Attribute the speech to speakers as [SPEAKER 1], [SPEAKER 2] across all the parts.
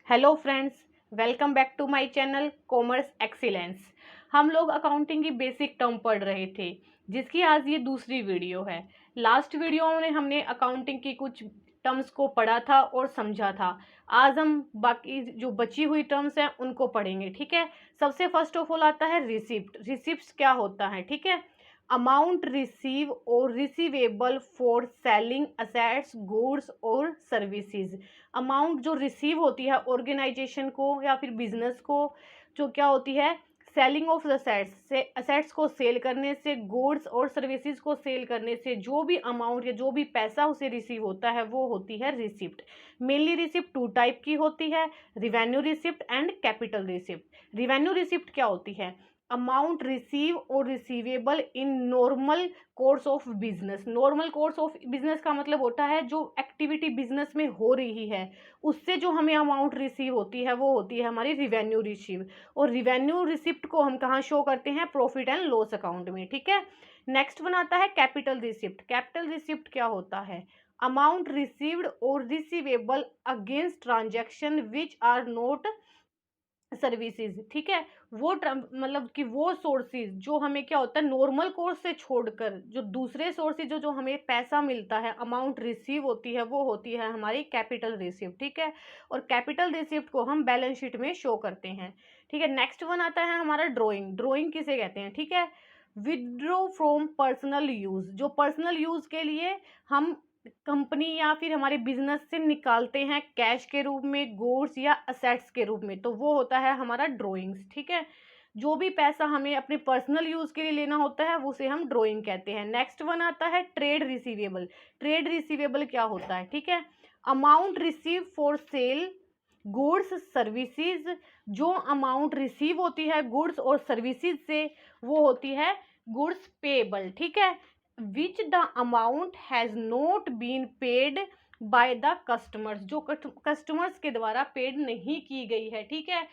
[SPEAKER 1] Hello friends, welcome back to my channel commerce excellence. हम लोग accounting की basic term पढ़ रहे थे, जिसकी आज ये दूसरी वीडियो है। लास्ट वीडियो में हमने अकाउंटिंग की कुछ टर्म्स को पढ़ा था और समझा था। आज हम बाकी जो बची हुई टर्म्स हैं उनको पढ़ेंगे। ठीक है, सबसे फर्स्ट ऑफ ऑल आता है रिसिप्ट। रिसिप्ट क्या होता है? ठीक है, अमाउंट रिसीव और receivable for selling assets goods और सर्विसेज। अमाउंट जो रिसीव होती है ऑर्गेनाइजेशन को या फिर बिजनेस को, जो क्या होती है, सेलिंग ऑफ असेट्स से, असेट्स को सेल करने से, गुड्स और सर्विसेज को सेल करने से जो भी अमाउंट या जो भी पैसा उसे रिसीव होता है वो होती है receipt. Mainly receipt two type की होती है, revenue receipt and capital receipt. Revenue receipt क्या होती है? अमाउंट रिसीव और receivable in normal course of business. Normal course of business का मतलब होता है जो एक्टिविटी बिजनेस में हो रही है उससे जो हमें अमाउंट रिसीव होती है वो होती है हमारी रिवेन्यू रिसीव। और रिवेन्यू रिसिप्ट को हम कहाँ शो करते हैं? प्रॉफिट एंड लॉस अकाउंट में। ठीक है, नेक्स्ट वन आता है कैपिटल रिसिप्ट। कैपिटल रिसिप्ट क्या होता है? अमाउंट रिसीव्ड और receivable against transaction which are not services. ठीक है, वो मतलब कि वो सोर्सेज जो हमें क्या होता है नॉर्मल कोर्स से छोड़कर जो दूसरे सोर्सेज जो जो हमें पैसा मिलता है, अमाउंट रिसीव होती है, वो होती है हमारी कैपिटल रिसिप्ट। ठीक है, और कैपिटल रिसिप्ट को हम बैलेंस शीट में शो करते हैं। ठीक है, नेक्स्ट वन आता है हमारा ड्रॉइंग। ड्रॉइंग किसे कहते हैं? ठीक है, विदड्रॉ फ्रॉम पर्सनल यूज। जो पर्सनल यूज के लिए हम कंपनी या फिर हमारे बिजनेस से निकालते हैं कैश के रूप में, गुड्स या असेट्स के रूप में, तो वो होता है हमारा ड्रॉइंग्स। ठीक है, जो भी पैसा हमें अपने पर्सनल यूज के लिए लेना होता है उसे हम ड्रॉइंग कहते हैं। नेक्स्ट वन आता है ट्रेड रिसीवेबल। ट्रेड रिसीवेबल क्या होता है? ठीक है, amount receive for sell goods services. जो अमाउंट रिसीव होती है गुड्स और सर्विसेज से वो होती है गुड्स पेएबल। ठीक है, which the amount has not been paid by the customers. जो कस्टमर्स के द्वारा पेड नहीं की गई है। ठीक है,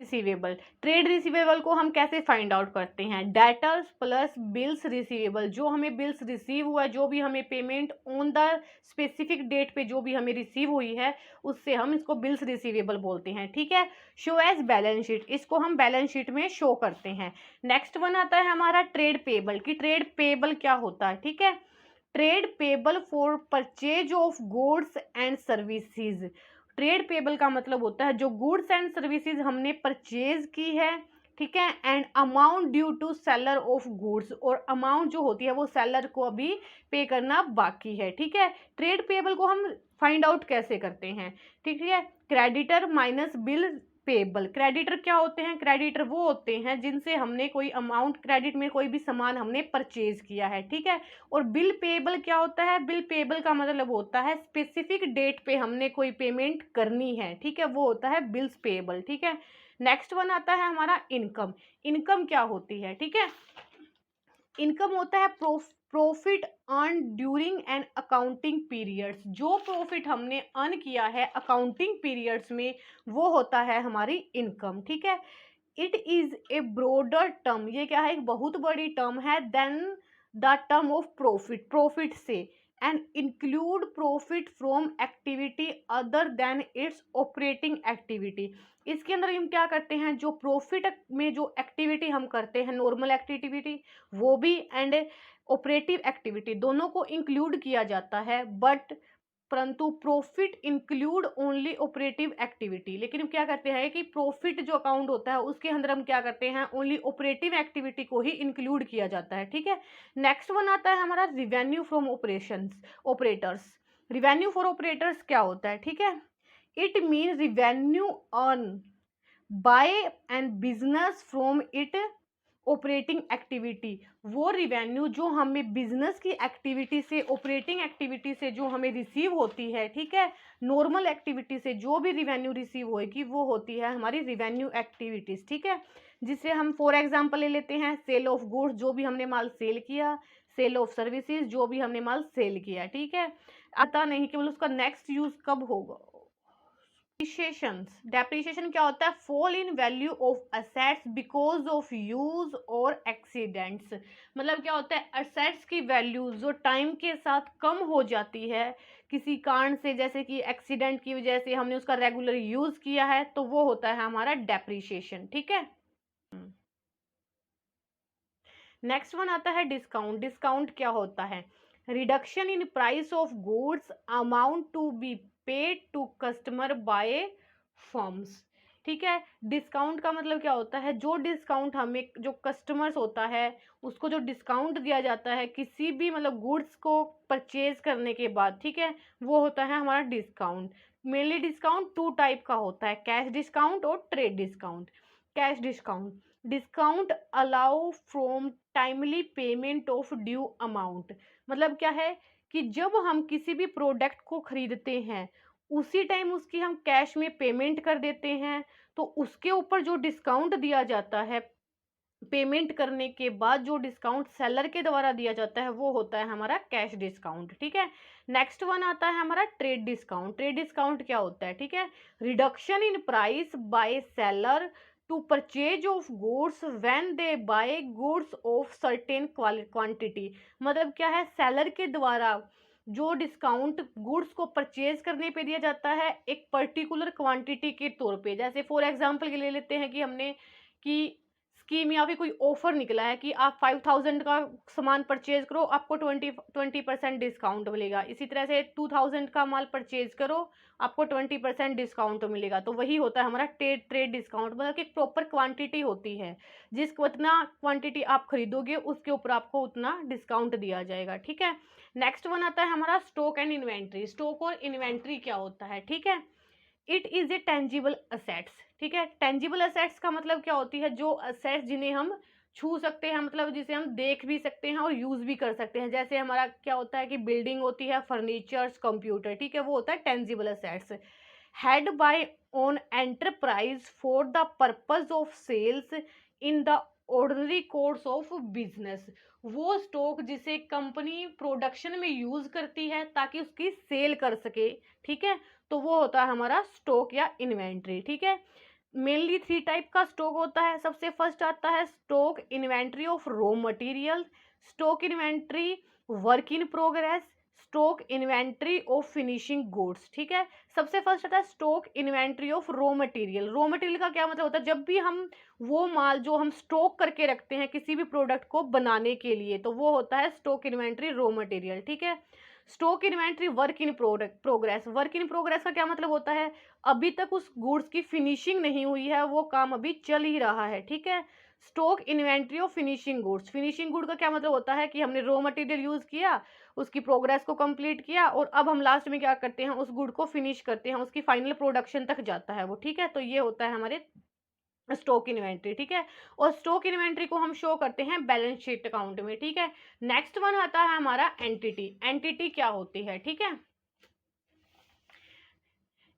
[SPEAKER 1] रिसीवेबल। ट्रेड रिसीवेबल को हम कैसे फाइंड आउट करते हैं? Debtors plus bills receivable. जो हमें बिल्स रिसीव हुआ है, जो भी हमें payment on the specific date पे जो भी हमें रिसीव हुई है उससे हम इसको बिल्स रिसीवेबल बोलते हैं। ठीक है, शो एज बैलेंस शीट। इसको हम बैलेंस शीट में शो करते हैं। नेक्स्ट वन आता है हमारा ट्रेड पेबल। की ट्रेड पेबल क्या होता है? ठीक है, trade payable for purchase of goods and services. Trade payable का मतलब होता है जो गुड्स एंड सर्विसेज हमने परचेज की है। ठीक है, and amount due to seller of goods. और अमाउंट जो होती है वो सेलर को अभी पे करना बाकी है। ठीक है, ट्रेड पेबल को हम फाइंड आउट कैसे करते हैं? ठीक है, creditor minus bill payable. Creditor क्या होते हैं? क्रेडिटर वो होते हैं जिनसे हमने कोई अमाउंट, क्रेडिट में कोई भी सामान हमने परचेज किया है। ठीक है, और बिल पेबल क्या होता है? बिल पेबल का मतलब होता है स्पेसिफिक डेट पे हमने कोई पेमेंट करनी है। ठीक है, वो होता है बिल्स पेबल। ठीक है, नेक्स्ट वन आता है हमारा इनकम। इनकम क्या होती है? ठीक है, इनकम होता है profit earn during an accounting periods. जो प्रॉफिट हमने अर्न किया है अकाउंटिंग पीरियड्स में वो होता है हमारी इनकम। ठीक है, it is a broader term. ये क्या है? एक बहुत बड़ी टर्म है then the term of profit. Profit से and include profit from activity other than its operating activity. इसके अंदर हम क्या करते हैं? जो प्रॉफिट में जो एक्टिविटी हम करते हैं, नॉर्मल एक्टिविटी वो भी एंड ऑपरेटिव एक्टिविटी दोनों को इंक्लूड किया जाता है, बट परंतु profit include only operative activity. लेकिन हम क्या करते हैं कि प्रॉफिट जो अकाउंट होता है उसके अंदर हम क्या करते हैं? ओनली ऑपरेटिव एक्टिविटी को ही इंक्लूड किया जाता है। ठीक है, नेक्स्ट वन आता है हमारा revenue from operations operators. Revenue for operators क्या होता है? ठीक है, it mean revenue earn by and business from it operating activity. वो रिवेन्यू जो हमें बिजनेस की एक्टिविटी से, ऑपरेटिंग एक्टिविटी से जो हमें रिसीव होती है। ठीक है, नॉर्मल एक्टिविटी से जो भी रिवेन्यू रिसीव होगी वो होती है हमारी रिवेन्यू एक्टिविटीज। ठीक है, जिसे हम फॉर एग्जांपल ले लेते हैं सेल ऑफ गुड्स, जो भी हमने माल सेल किया, सेल ऑफ सर्विसेज, जो भी हमने माल सेल किया। ठीक है, आता नहीं केवल उसका नेक्स्ट यूज कब होगा। डेप्रिसिएशन क्या होता है? Fall in value of assets because of use और एक्सीडेंट्स। मतलब क्या होता है? असेट्स की वैल्यू जो टाइम के साथ कम हो जाती है किसी कारण से, जैसे कि एक्सीडेंट की वजह से हमने उसका रेगुलर यूज किया है, तो वो होता है हमारा डेप्रिसिएशन। ठीक है। नेक्स्ट वन आता है डिस्काउंट। डिस्काउंट क्या होता है? Reduction in price of goods amount to be paid to customer by firms. ठीक है। डिस्काउंट का मतलब क्या होता है? जो डिस्काउंट हमें, जो कस्टमर्स होता है उसको जो डिस्काउंट दिया जाता है किसी भी मतलब गुड्स को परचेज करने के बाद, ठीक है, वो होता है हमारा discount. Mainly discount two type का होता है, कैश डिस्काउंट और trade discount. Cash discount, discount allow from timely payment of due amount. मतलब क्या है कि जब हम किसी भी प्रोडक्ट को खरीदते हैं उसी टाइम उसकी हम कैश में पेमेंट कर देते हैं, तो उसके ऊपर जो डिस्काउंट दिया जाता है पेमेंट करने के बाद, जो डिस्काउंट सेलर के द्वारा दिया जाता है, वो होता है हमारा कैश डिस्काउंट। ठीक है। नेक्स्ट वन आता है हमारा ट्रेड डिस्काउंट। ट्रेड डिस्काउंट क्या होता है? ठीक है, reduction in price by seller to purchase of goods when they buy goods of certain quantity. मतलब क्या है? सेलर के द्वारा जो डिस्काउंट गुड्स को परचेज करने पे दिया जाता है एक पर्टिकुलर क्वांटिटी के तौर पे। जैसे फॉर एग्जांपल के ले लेते हैं कि हमने कि स्कीम या फिर कोई ऑफर निकला है कि आप 5000 का सामान परचेज करो, आपको 20% डिस्काउंट मिलेगा। इसी तरह से 2000 का माल परचेज करो, आपको 20% डिस्काउंट मिलेगा। तो वही होता है हमारा ट्रेड डिस्काउंट। मतलब कि प्रॉपर क्वांटिटी होती है, जिस उतना क्वांटिटी आप खरीदोगे उसके ऊपर आपको उतना डिस्काउंट दिया जाएगा। ठीक है। नेक्स्ट वन आता है हमारा स्टॉक एंड इन्वेंट्री। स्टॉक और इन्वेंट्री क्या होता है? ठीक है, it is A tangible assets. ठीक है। टेंजिबल असेट्स का मतलब क्या होती है? जो असेट्स जिन्हें हम छू सकते हैं, मतलब जिसे हम देख भी सकते हैं और यूज भी कर सकते हैं। जैसे हमारा क्या होता है कि बिल्डिंग होती है, फर्नीचर्स, कंप्यूटर, ठीक है, वो होता है tangible assets. Held by an enterprise for the purpose of sales in the ordinary course of business. वो स्टॉक जिसे कंपनी प्रोडक्शन में यूज करती है ताकि उसकी सेल कर सके। ठीक है। तो वो होता है हमारा स्टॉक या इन्वेंट्री। ठीक है। मेनली 3 टाइप का स्टॉक होता है। सबसे फर्स्ट आता है stock inventory of raw material, stock inventory work in progress, stock inventory of finishing goods. ठीक है। सबसे फर्स्ट आता है stock inventory of raw material. Raw material का क्या मतलब होता है? जब भी हम वो माल जो हम स्टॉक करके रखते हैं किसी भी प्रोडक्ट को बनाने के लिए, तो वो होता है स्टॉक इन्वेंट्री रॉ मटेरियल। ठीक है। Stock inventory work in progress. Work in progress का क्या मतलब होता है? अभी तक उस गुड्स की फिनिशिंग नहीं हुई है, वो काम अभी चल ही रहा है। ठीक है। Stock inventory of finishing goods. Finishing good का क्या मतलब होता है कि हमने रॉ मटेरियल यूज किया, उसकी प्रोग्रेस को कंप्लीट किया और अब हम लास्ट में क्या करते हैं? उस गुड को फिनिश करते हैं, उसकी फाइनल प्रोडक्शन तक जाता है वो। ठीक है। तो ये होता है हमारे स्टॉक इन्वेंट्री। ठीक है। और स्टॉक इन्वेंट्री को हम शो करते हैं बैलेंस शीट अकाउंट में। ठीक है। नेक्स्ट वन आता है हमारा एंटिटी। एंटिटी क्या होती है? ठीक है,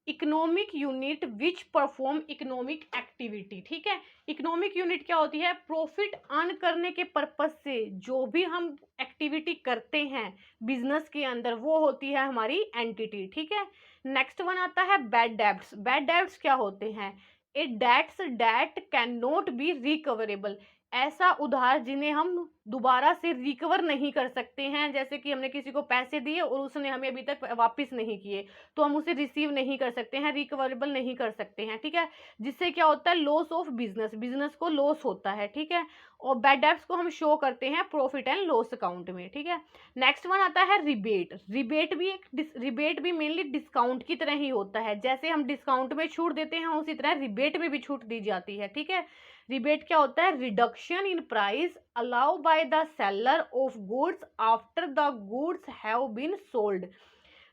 [SPEAKER 1] economic unit which perform economic activity. ठीक है। इकोनॉमिक यूनिट क्या होती है? प्रॉफिट अर्न करने के पर्पज से जो भी हम एक्टिविटी करते हैं बिजनेस के अंदर, वो होती है हमारी एंटिटी। ठीक है। नेक्स्ट वन आता है बैड डेब्ट्स। बैड डेब्ट्स क्या होते हैं? A debts debt can not be recoverable. ऐसा उधार जिन्हें हम दोबारा से रिकवर नहीं कर सकते हैं। जैसे कि हमने किसी को पैसे दिए और उसने हमें अभी तक वापस नहीं किए, तो हम उसे रिसीव नहीं कर सकते हैं, रिकवरेबल नहीं कर सकते हैं। ठीक है। जिससे क्या होता है? लॉस ऑफ बिजनेस, बिजनेस को लॉस होता है। ठीक है। और बैड डेब्ट्स को हम शो करते हैं प्रॉफिट एंड लॉस अकाउंट में। ठीक है। नेक्स्ट वन आता है रिबेट। रिबेट भी मेनली डिस्काउंट की तरह ही होता है। जैसे हम डिस्काउंट में छूट देते हैं उसी तरह रिबेट में भी छूट दी जाती है। ठीक है। रिबेट क्या होता है? Reduction in price allow by the seller of goods after the goods have been sold.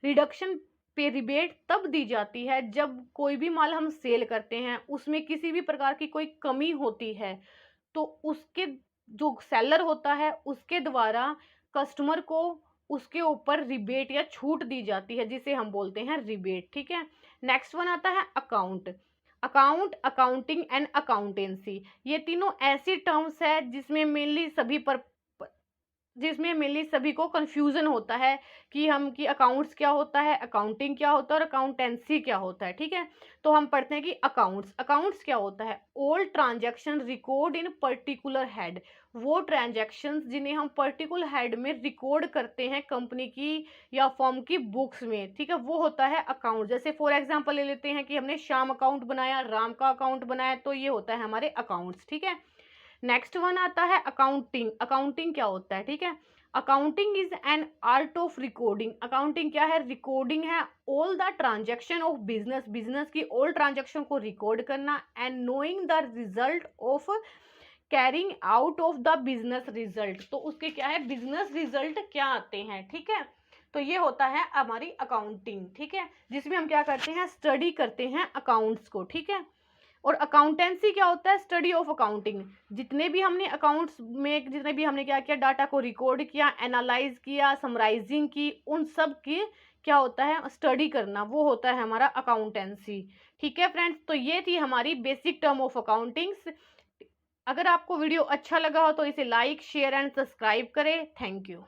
[SPEAKER 1] Reduction पे रिबेट तब दी जाती है जब कोई भी माल हम सेल करते हैं उसमें किसी भी प्रकार की कोई कमी होती है, तो उसके जो सेलर होता है उसके द्वारा कस्टमर को उसके ऊपर रिबेट या छूट दी जाती है, जिसे हम बोलते हैं रिबेट। ठीक है। नेक्स्ट वन आता है account. Account, accounting and accountancy, ये तीनों ऐसी टर्म्स है जिसमें मेनली सभी पर जिसमें मेनली सभी को कंफ्यूजन होता है कि हम कि अकाउंट्स क्या होता है, अकाउंटिंग क्या होता है और अकाउंटेंसी क्या होता है। ठीक है, तो हम पढ़ते हैं कि अकाउंट्स अकाउंट्स क्या होता है। All transaction record in particular head, वो ट्रांजैक्शंस जिन्हें हम पर्टिकुलर हेड में रिकॉर्ड करते हैं कंपनी की या फर्म की बुक्स में। ठीक है, वो होता है अकाउंट। जैसे फॉर एग्जांपल ले लेते हैं कि हमने श्याम अकाउंट बनाया, राम का अकाउंट बनाया, तो ये होता है हमारे अकाउंट्स। ठीक है, नेक्स्ट वन आता है अकाउंटिंग। अकाउंटिंग क्या होता है, ठीक है, accounting is an art of recording. Accounting क्या है, रिकॉर्डिंग है all the transaction of business, business की ऑल ट्रांजेक्शन को रिकॉर्ड करना, and knowing the result of carrying out of the business result. तो उसके क्या है, बिजनेस रिजल्ट क्या आते हैं। ठीक है, तो ये होता है हमारी अकाउंटिंग। ठीक है, जिसमें हम क्या करते हैं, स्टडी करते हैं अकाउंट्स को। ठीक है, और अकाउंटेंसी क्या होता है, स्टडी ऑफ अकाउंटिंग। जितने भी हमने अकाउंट्स में जितने भी हमने क्या किया, डाटा को रिकॉर्ड किया, एनालाइज किया, समराइजिंग की, उन सब की क्या होता है, स्टडी करना, वो होता है हमारा अकाउंटेंसी। ठीक है फ्रेंड्स, तो ये थी हमारी बेसिक टर्म ऑफ अकाउंटिंग्स। अगर आपको वीडियो अच्छा लगा हो तो इसे लाइक शेयर एंड सब्सक्राइब करें। Thank you.